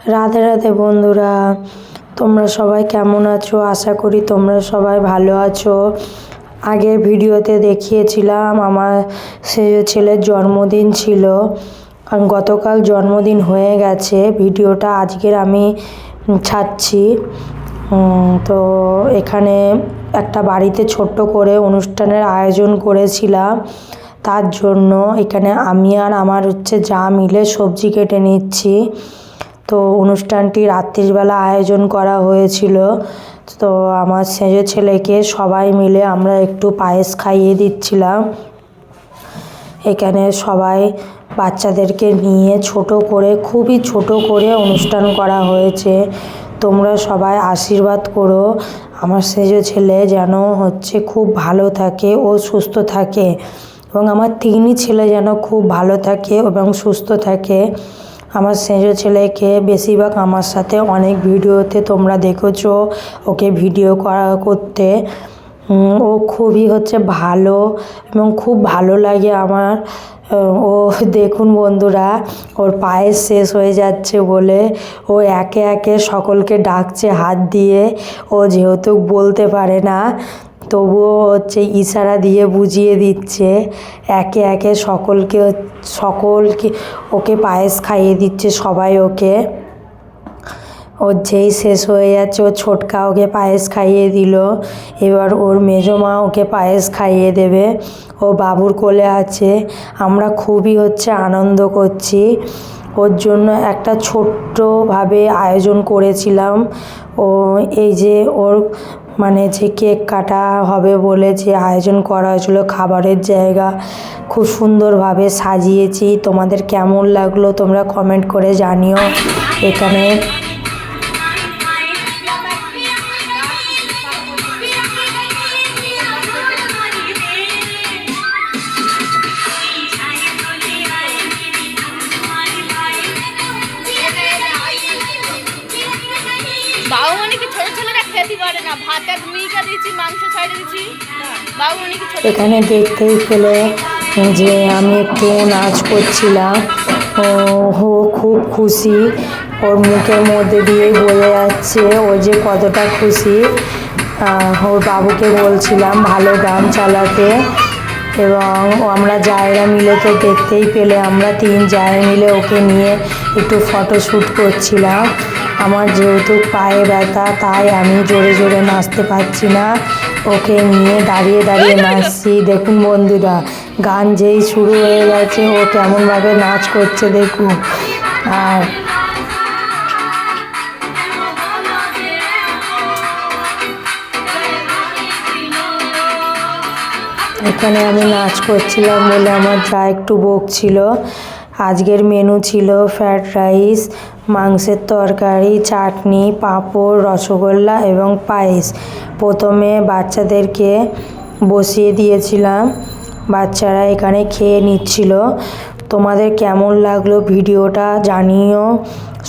রাধে রাধে বন্ধুরা, তোমরা সবাই কেমন আছো? আশা করি তোমরা সবাই ভালো আছো। আগের ভিডিওতে দেখিয়েছিলাম আমার ছেলের জন্মদিন ছিল। গতকাল জন্মদিন হয়ে গেছে। ভিডিওটা আজকের আমি ছাড়ছি। তো এখানে একটা বাড়িতে ছোট্ট করে অনুষ্ঠানের আয়োজন করেছিলাম। তার জন্য এখানে আমি আর আমার যা মিলে সবজি কেটে নিচ্ছি। তো অনুষ্ঠানটি রাত্রিবেলা আয়োজন করা হয়েছিল। তো আমার সেজো ছেলেকে সবাই মিলে আমরা একটু পায়েস খাইয়ে দিচ্ছিলাম। এখানে সবাই বাচ্চাদেরকে নিয়ে ছোট করে, খুবই ছোট করে অনুষ্ঠান করা হয়েছে। তোমরা সবাই আশীর্বাদ করো আমার সেজো ছেলে যেন খুব ভালো থাকে ও সুস্থ থাকে, এবং আমার তিনই ছেলে যেন খুব ভালো থাকে এবং সুস্থ থাকে। আমার সেজো ছেলেকে বেশিরভাগ আমার সাথে অনেক ভিডিওতে তোমরা দেখেছো ওকে ভিডিও করতে। ও খুবই ভালো এবং খুব ভালো লাগে আমার। ও দেখুন বন্ধুরা, ওর পায়েস শেষ হয়ে যাচ্ছে বলে ও একে একে সকলকে ডাকছে হাত দিয়ে। ও যেহেতু বলতে পারে না, তবুও ইশারা দিয়ে বুঝিয়ে দিচ্ছে। একে একে সকলকে ওকে পায়েস খাইয়ে দিচ্ছে সবাই ওকে। ওর যেই শেষ হয়ে যাচ্ছে ওর ছোটকা ওকে পায়েস খাইয়ে দিল। এবার ওর মেজো মা ওকে পায়েস খাইয়ে দেবে। ও বাবুর কোলে আছে। আমরা খুবই আনন্দ করছি। ওর জন্য একটা ছোট্টভাবে আয়োজন করেছিলাম। ও এই যে ওর যে কেক কাটা হবে বলে যে আয়োজন করা হয়েছিল, খাবারের জায়গা খুব সুন্দরভাবে সাজিয়েছি। তোমাদের কেমন লাগলো তোমরা কমেন্ট করে জানিও। এখানে এখানে দেখতেই পেলে যে আমি একটু নাচ করছিলাম। ও খুব খুশি, ওর মুখের মধ্যে দিয়ে বোঝা যাচ্ছে ও যে কতটা খুশি। ওর বাবুকে বলছিলাম ভালো গান চালাতে, এবং আমরা জায়গা মিলে তো দেখতেই পেলে আমরা তিন জায়গা মিলে ওকে নিয়ে একটু ফটোশ্যুট করছিলাম। আমার যেহেতু পায়ে ব্যথা, তাই আমি জোরে জোরে নাচতে পারছি না। ওকে নিয়ে দাঁড়িয়ে দাঁড়িয়ে নাচছি। দেখুন বন্ধুরা, গান যেই শুরু হয়ে গেছে ও কেমনভাবে নাচ করছে দেখুন। আর এখানে আমি নাচ করছিলাম বলে আমার যা একটু বকছিল। আজকের মেনু ছিল ফ্রায়েড রাইস, মাংসের তরকারি, চাটনি, পাঁপড়, রসগোল্লা এবং পায়েস। প্রথমে বাচ্চাদেরকে বসিয়ে দিয়েছিলাম, বাচ্চারা এখানে খেয়ে নিচ্ছিল। তোমাদের কেমন লাগলো ভিডিওটা জানিও।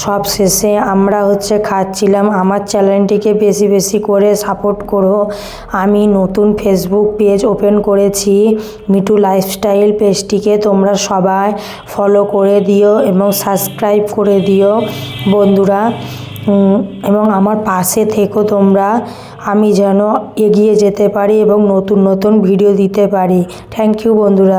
সব শেষে আমরা খাচ্ছিলাম। আমার চ্যানেলটিকে বেশি বেশি করে সাপোর্ট করো। আমি নতুন ফেসবুক পেজ ওপেন করেছি, মিঠু লাইফস্টাইল পেজটিকে তোমরা সবাই ফলো করে দিও এবং সাবস্ক্রাইব করে দিও বন্ধুরা, এবং আমার পাশে থেকো তোমরা। আমি যেন এগিয়ে যেতে পারি এবং নতুন নতুন ভিডিও দিতে পারি। থ্যাংক ইউ বন্ধুরা।